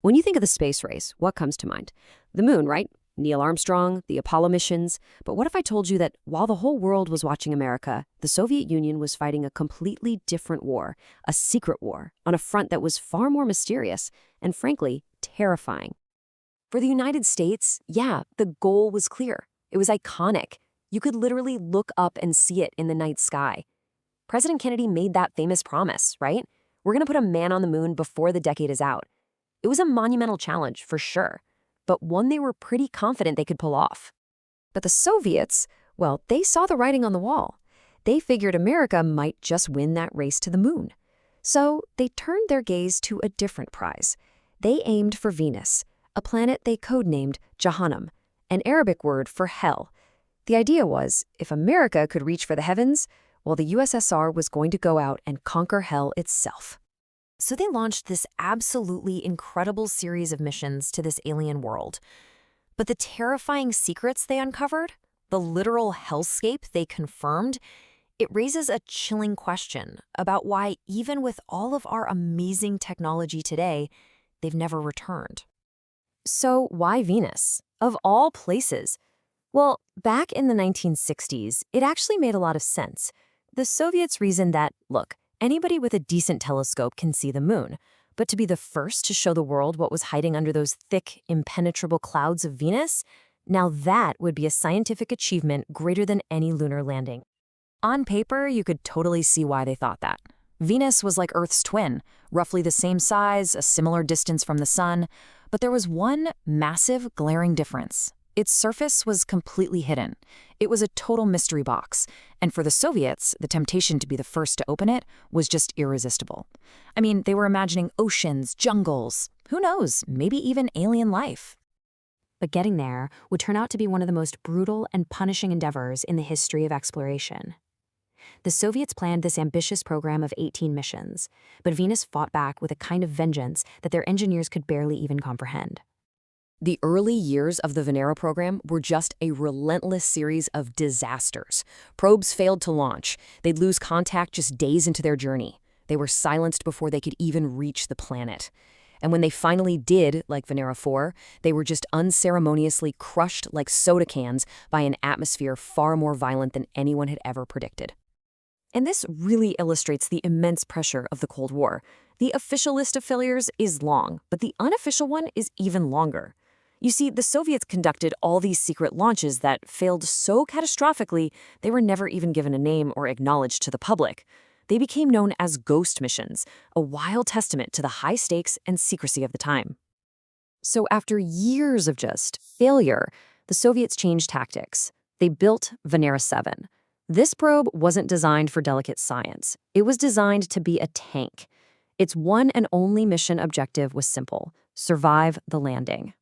When you think of the space race, what comes to mind? The moon, right? Neil Armstrong, the Apollo missions. But what if I told you that while the whole world was watching America, the Soviet Union was fighting a completely different war, a secret war, on a front that was far more mysterious and, frankly, terrifying? For the United States, yeah, the goal was clear. It was iconic. You could literally look up and see it in the night sky. President Kennedy made that famous promise, right? We're going to put a man on the moon before the decade is out. It was a monumental challenge, for sure, but one they were pretty confident they could pull off. But the Soviets, well, they saw the writing on the wall. They figured America might just win that race to the moon. So they turned their gaze to a different prize. They aimed for Venus, a planet they codenamed Jahannam, an Arabic word for hell. The idea was, if America could reach for the heavens, well, the USSR was going to go out and conquer hell itself. So they launched this absolutely incredible series of missions to this alien world. But the terrifying secrets they uncovered, the literal hellscape they confirmed, it raises a chilling question about why, even with all of our amazing technology today, they've never returned. So why Venus? Of all places? Well, back in the 1960s, it actually made a lot of sense. The Soviets reasoned that, look, anybody with a decent telescope can see the moon, but to be the first to show the world what was hiding under those thick, impenetrable clouds of Venus, now that would be a scientific achievement greater than any lunar landing. On paper, you could totally see why they thought that. Venus was like Earth's twin, roughly the same size, a similar distance from the sun, but there was one massive, glaring difference. Its surface was completely hidden. It was a total mystery box, and for the Soviets, the temptation to be the first to open it was just irresistible. I mean, they were imagining oceans, jungles, who knows, maybe even alien life. But getting there would turn out to be one of the most brutal and punishing endeavors in the history of exploration. The Soviets planned this ambitious program of 18 missions, but Venus fought back with a kind of vengeance that their engineers could barely even comprehend. The early years of the Venera program were just a relentless series of disasters. Probes failed to launch. They'd lose contact just days into their journey. They were silenced before they could even reach the planet. And when they finally did, like Venera 4, they were just unceremoniously crushed like soda cans by an atmosphere far more violent than anyone had ever predicted. And this really illustrates the immense pressure of the Cold War. The official list of failures is long, but the unofficial one is even longer. You see, the Soviets conducted all these secret launches that failed so catastrophically they were never even given a name or acknowledged to the public. They became known as ghost missions, a wild testament to the high stakes and secrecy of the time. So after years of just failure, the Soviets changed tactics. They built Venera 7. This probe wasn't designed for delicate science. It was designed to be a tank. Its one and only mission objective was simple: survive the landing.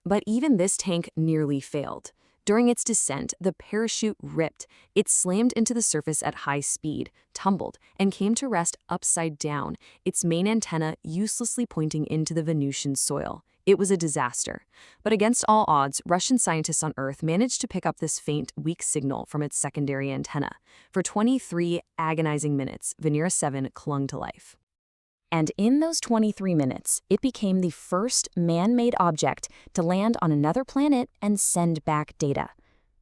But even this tank nearly failed. During its descent, the parachute ripped. It slammed into the surface at high speed, tumbled, and came to rest upside down, its main antenna uselessly pointing into the Venusian soil. It was a disaster. But against all odds, Russian scientists on Earth managed to pick up this faint, weak signal from its secondary antenna. For 23 agonizing minutes, Venera 7 clung to life. And in those 23 minutes, it became the first man-made object to land on another planet and send back data.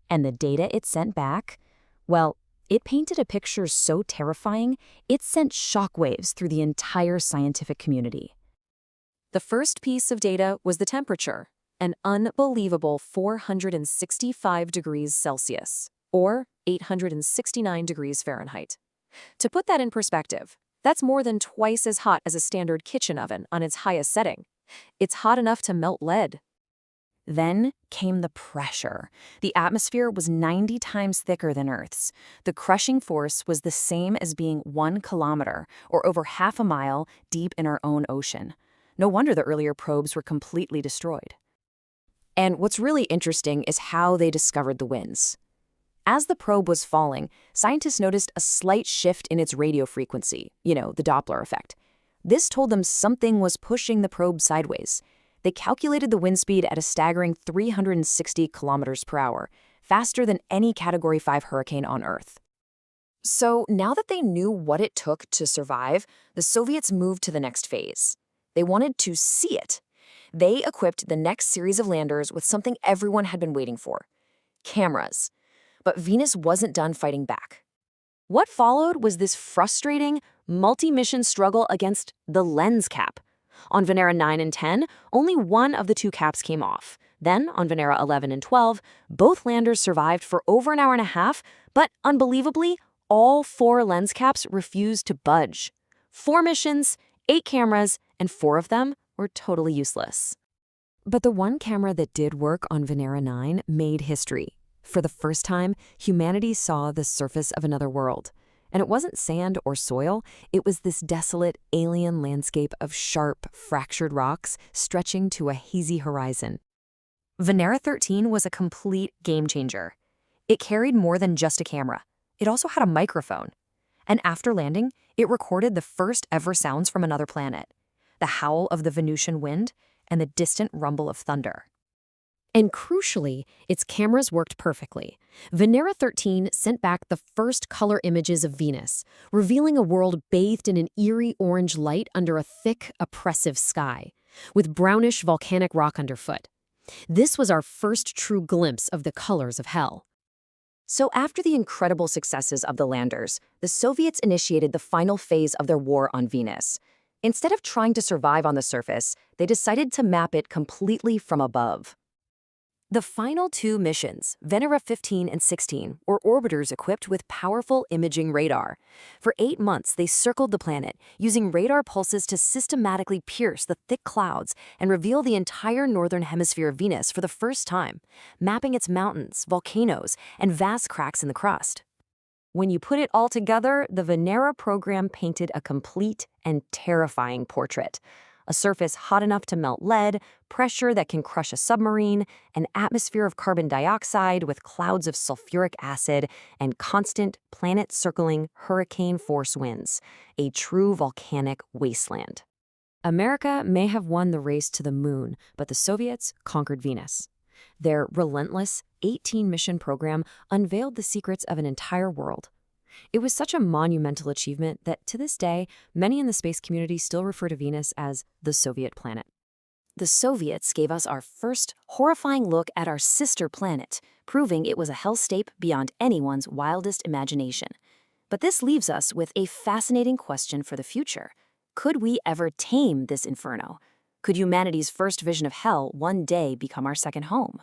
And the data it sent back, well, it painted a picture so terrifying, it sent shockwaves through the entire scientific community. The first piece of data was the temperature, an unbelievable 465 degrees Celsius, or 869 degrees Fahrenheit. To put that in perspective, that's more than twice as hot as a standard kitchen oven on its highest setting. It's hot enough to melt lead. Then came the pressure. The atmosphere was 90 times thicker than Earth's. The crushing force was the same as being 1 kilometer, or over half a mile, deep in our own ocean. No wonder the earlier probes were completely destroyed. And what's really interesting is how they discovered the winds. As the probe was falling, scientists noticed a slight shift in its radio frequency, the Doppler effect. This told them something was pushing the probe sideways. They calculated the wind speed at a staggering 360 kilometers per hour, faster than any Category 5 hurricane on Earth. So now that they knew what it took to survive, the Soviets moved to the next phase. They wanted to see it. They equipped the next series of landers with something everyone had been waiting for: cameras. But Venus wasn't done fighting back. What followed was this frustrating, multi-mission struggle against the lens cap. On Venera 9 and 10, only one of the two caps came off. Then, on Venera 11 and 12, both landers survived for over an hour and a half, but unbelievably, all 4 lens caps refused to budge. 4 missions, 8 cameras, and 4 of them were totally useless. But the one camera that did work on Venera 9 made history. For the first time, humanity saw the surface of another world. And it wasn't sand or soil, it was this desolate, alien landscape of sharp, fractured rocks stretching to a hazy horizon. Venera 13 was a complete game changer. It carried more than just a camera. It also had a microphone. And after landing, it recorded the first ever sounds from another planet: the howl of the Venusian wind and the distant rumble of thunder. And crucially, its cameras worked perfectly. Venera 13 sent back the first color images of Venus, revealing a world bathed in an eerie orange light under a thick, oppressive sky, with brownish volcanic rock underfoot. This was our first true glimpse of the colors of hell. So after the incredible successes of the landers, the Soviets initiated the final phase of their war on Venus. Instead of trying to survive on the surface, they decided to map it completely from above. The final 2 missions, Venera 15 and 16, were orbiters equipped with powerful imaging radar. For 8 months, they circled the planet, using radar pulses to systematically pierce the thick clouds and reveal the entire northern hemisphere of Venus for the first time, mapping its mountains, volcanoes, and vast cracks in the crust. When you put it all together, the Venera program painted a complete and terrifying portrait. A surface hot enough to melt lead, pressure that can crush a submarine, an atmosphere of carbon dioxide with clouds of sulfuric acid, and constant, planet-circling, hurricane-force winds. A true volcanic wasteland. America may have won the race to the moon, but the Soviets conquered Venus. Their relentless 18-mission program unveiled the secrets of an entire world. It was such a monumental achievement that, to this day, many in the space community still refer to Venus as the Soviet planet. The Soviets gave us our first horrifying look at our sister planet, proving it was a hellscape beyond anyone's wildest imagination. But this leaves us with a fascinating question for the future. Could we ever tame this inferno? Could humanity's first vision of hell one day become our second home?